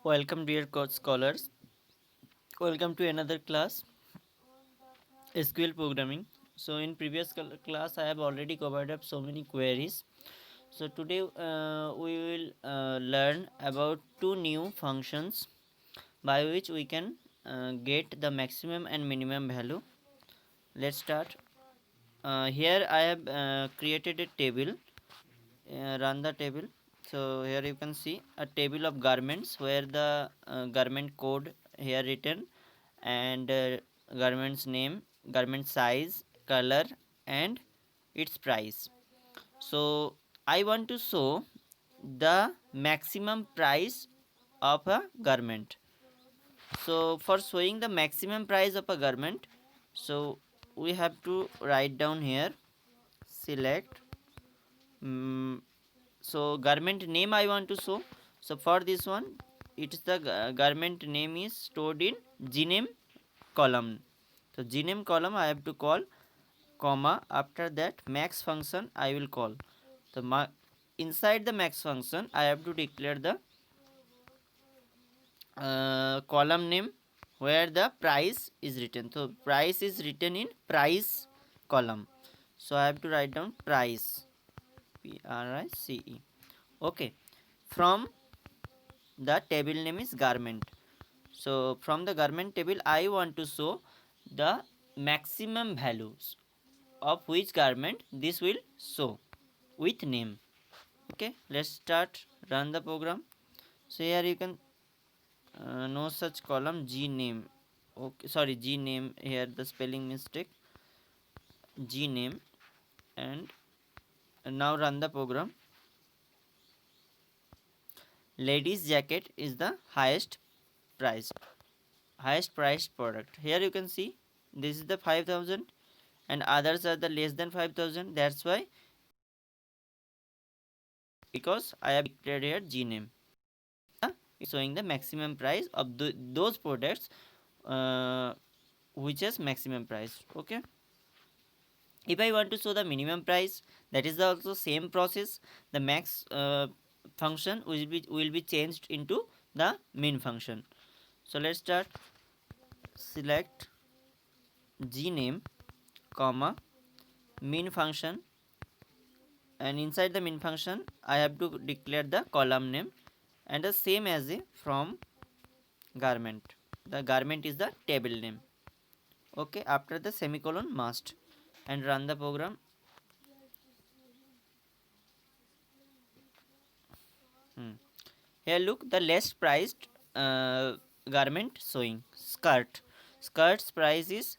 Welcome, dear scholars. Welcome to another class, SQL programming. So, in previous class, I have already covered up so many queries. So, today we will learn about two new functions by which we can get the maximum and minimum value. Let's start. Here, I have created a table. Run the table. So here you can see a table of garments where the garment code here written and garment's name, garment size, color and its price. So I want to show the maximum price of a garment. So for showing the maximum price of a garment, so we have to write down here, select so garment name I want to show. So for this one, it's the garment name is stored in gname column. So gname column I have to call, comma, after that max function I will call. So inside the max function I have to declare the column name where the price is written. So price is written in price column, so I have to write down price, price. Okay, from the table name is garment. So from the garment table I want to show the maximum values of which garment this will show with name. Okay, let's start, run the program. So here you can no such column, g name. Okay, sorry, g name, here the spelling mistake, g name. And now run the program. Ladies jacket is the highest priced product. Here you can see this is the 5000 and others are the less than 5000. That's why, because I have declared here g name, showing the maximum price of those products uh, which is maximum price. Okay, if I want to show the minimum price, that is also same process. The max function will be changed into the min function. So let's start, select g name, comma, min function, and inside the min function I have to declare the column name and the same as a from garment. The garment is the table name. Okay, after the semicolon must, and run the program. Here look, the less priced garment showing skirt's price is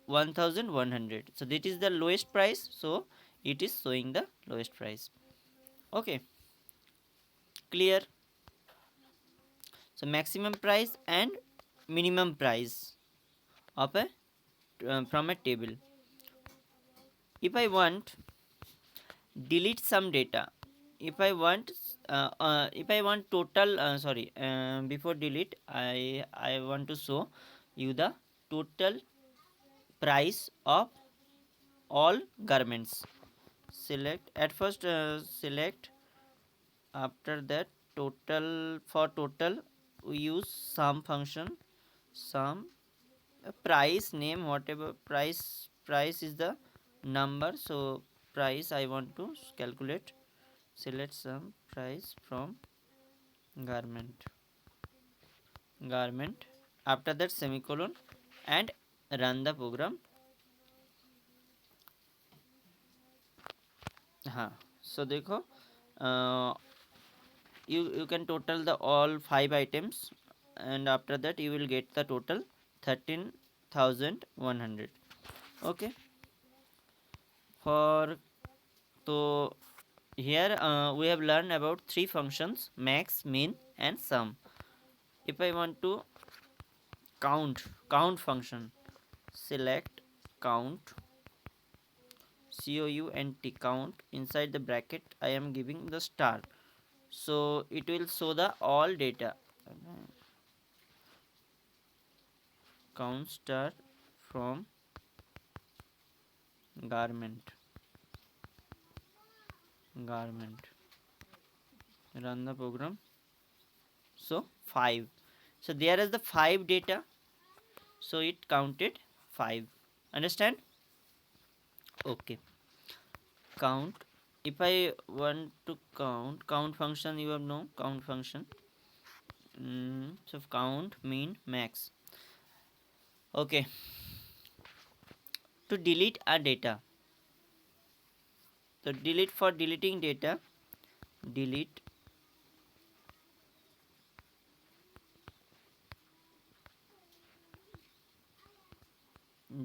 1100. So that is the lowest price, so it is showing the lowest price. Okay, clear. So maximum price and minimum price of a from a table. If I want delete some data, if I want total before delete, I want to show you the total price of all garments. Select at first, select, after that total. For total we use sum function, sum, price name, whatever price is the number. So price I want to calculate, select some price from garment, after that semicolon, and run the program. हाँ, so देखो, you can total the all 5 items, and after that you will get the total 13,100. Okay, for, so here we have learned about three functions: max, min and sum. If I want to count function, select count, count, inside the bracket I am giving the star, so it will show the all data. Count star from garment, run the program. So 5. So there is the 5 data. So it counted 5. Understand? Okay. Count. If I want to count function, you have no count function. So count mean max. Okay. To delete a data. So delete, for deleting data, delete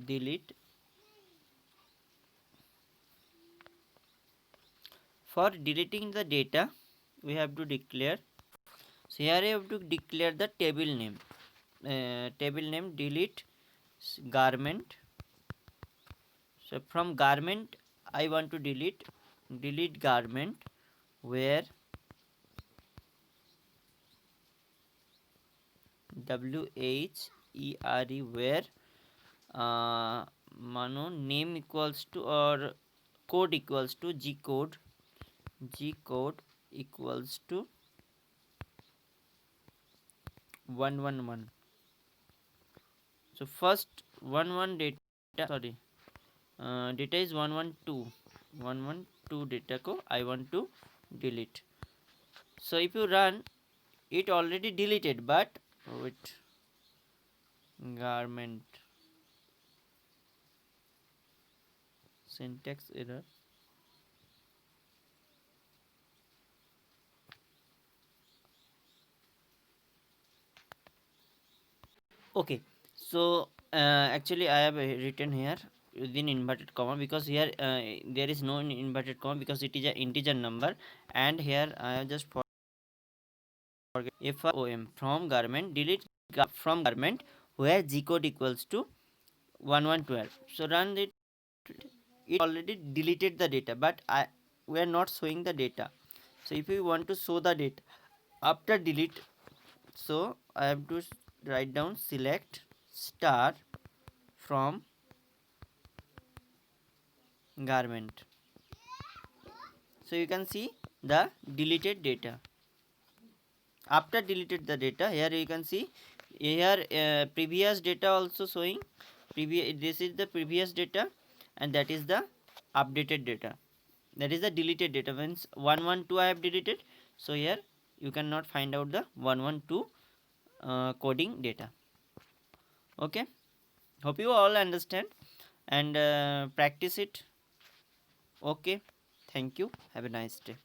delete. For deleting the data, we have to declare. So here you have to declare the table name. Table name delete garment. So from garment, I want to delete garment where where mano name equals to or code equals to g code equals to 111. So first 11 data, sorry, data is 112 data ko I want to delete. So if you run, it already deleted, but with garment, syntax error. Okay, so actually I have written here within inverted comma, because here there is no inverted comma because it is an integer number, and here I have just forget FOM from garment, delete from garment where g code equals to 1112. So run it. It already deleted the data, but we are not showing the data. So if we want to show the data after delete, so I have to write down select star from garment. So you can see the deleted data. After deleted the data, here you can see here previous data also showing. This is the previous data, and that is the updated data. That is the deleted data. Means 112 I have deleted. So here you cannot find out the 112 coding data. Okay. Hope you all understand and practice it. Okay. Thank you. Have a nice day.